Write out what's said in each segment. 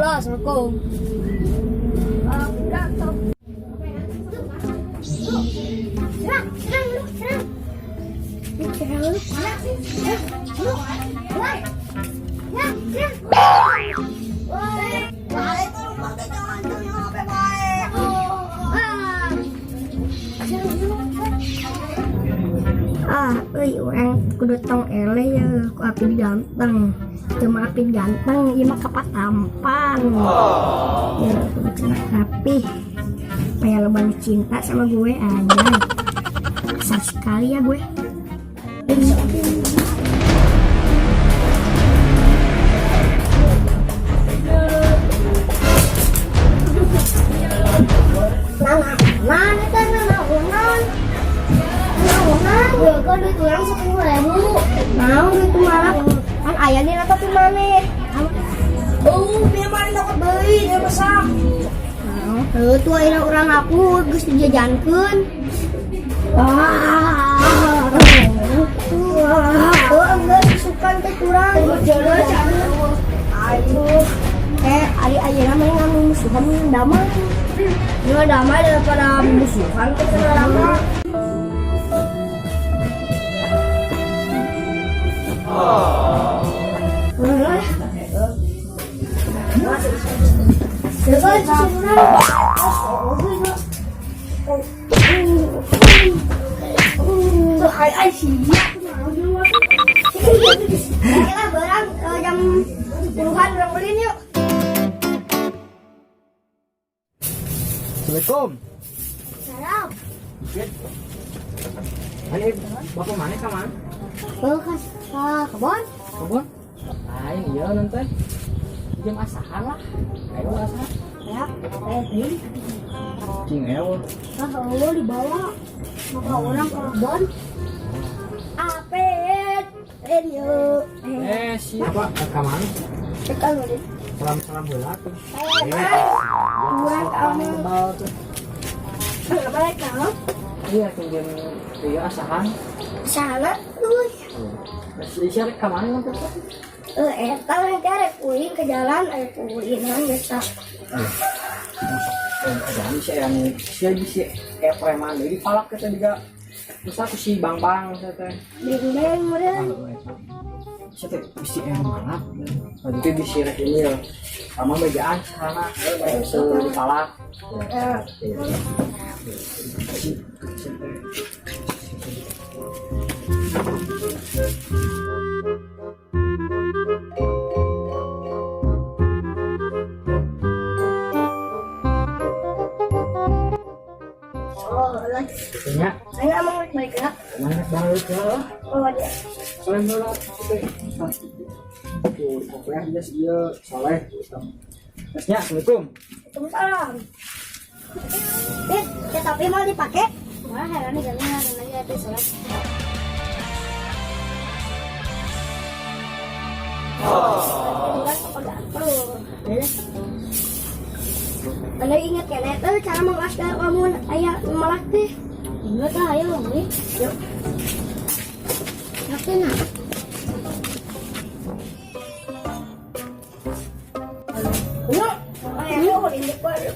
lah, Assalamualaikum. Orang kudu tong ele ya, ku apin ganteng. Cuma apin ganteng, iya mah kapat tampang. Ya, kudu cenah rapi. Supaya lo balik cinta sama gue aja. Besar sekali ya gue. Mana kan ya kok duit orang 10.000. Mau duit malah kan ayah nih tapi mana? Dia mana dapat beli dia masak. Tuh akhirnya orang aku geus dijajankeun. Enggak sukan teh kurang. Ayo. Ari ayeuna mah ngan musuhan damai. Dia damai daripada musuhan teh lama. Kita barang jam 10-an orang beliin yuk. Assalamualaikum. Salam. Ini bapak mana kaman? Bekas kebon. Kebun? Lain iya nanti. Jam asahan lah. Ayo asahan. Ya, ini. Cing ewo. Kalau dibawa maka orang ke kebon. Apet. Yo. Siapa? Kaman? Kalau di Salam bola tuh. buat kamu. Balik kamu. Iya, tinggal dia asahan. Sana tuh. Siapa kaman nanti? Kalau yang karek puing ke jalan, puingan biasa. Jangan sih yang si kayak preman jadi palak kita juga bisa aku si bang saya teh Beng udah. saya teh si yang malak nanti di sirek ini ya sama mejaan sana di palak Ya. Saya mau balik ya. Banyak banget ya. Oh dia. Selain bola tuh pokoknya dia saleh Masnya, assalamualaikum. Waalaikumsalam. Ya tapi mau dipakai? Wah heran nih gini lagi ada sholat. Anda ingat kan itu cara mengasgar kamu ayah malak teh? Ingat lah ayo nih. Yuk. Tapi nah.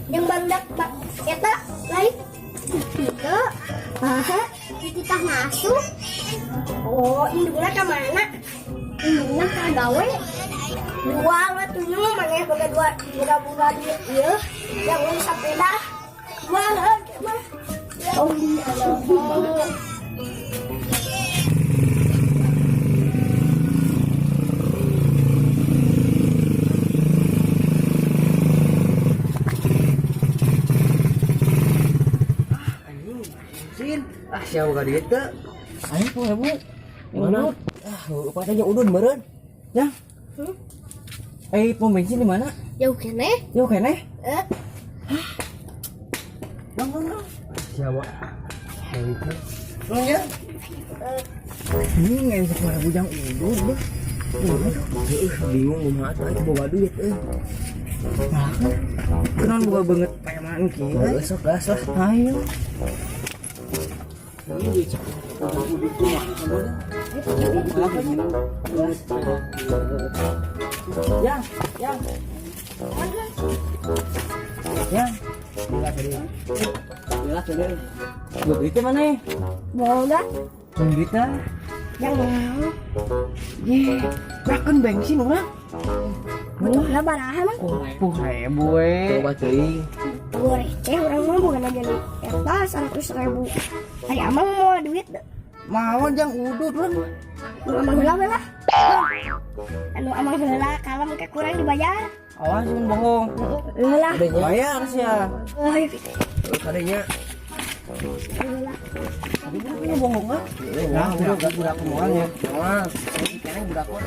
Yang bandak kita lain itu kita masuk. Oh ini bulan ke mana? Ini ke gawe. Dua waktunya mana baga dua dia yang mau sepeda. Dua mah. Oh Allah. Siapa gak diet ke? Ayo po bu. Mana? Lupa aja udun beren. Ya. Pom bensin di mana? Jauh kene? Jauh kene? Bang. Siapa? Itu. Oh ya. Ini nggak bisa para bujang udun deh. Bingung mau apa itu bawa duit Kenapa bawa banget kayak mana kita? Gas lah. Ayo. Ya. Ya. Bila tadi. Buat duitnya mana ya? Mau enggak? Duitnya. Yang mau. Ye, bahkan bensin orang. Butuhnya baraha mah. Oh, ribu coba cuy. Gue receh orang mah bukan aja nih. Eta 100.000. Hari amang mau duit. Mau jang udut kan. Anu amang heula we lah. Anu amang heula kalem ke kurang dibayar. Awas jangan bohong. Heula. Bayar sih ya. Euy, Adanya. heula. Tapi gue punya bohong kan? Nah, budak kemauan ya. Mas, sekarang budak kok.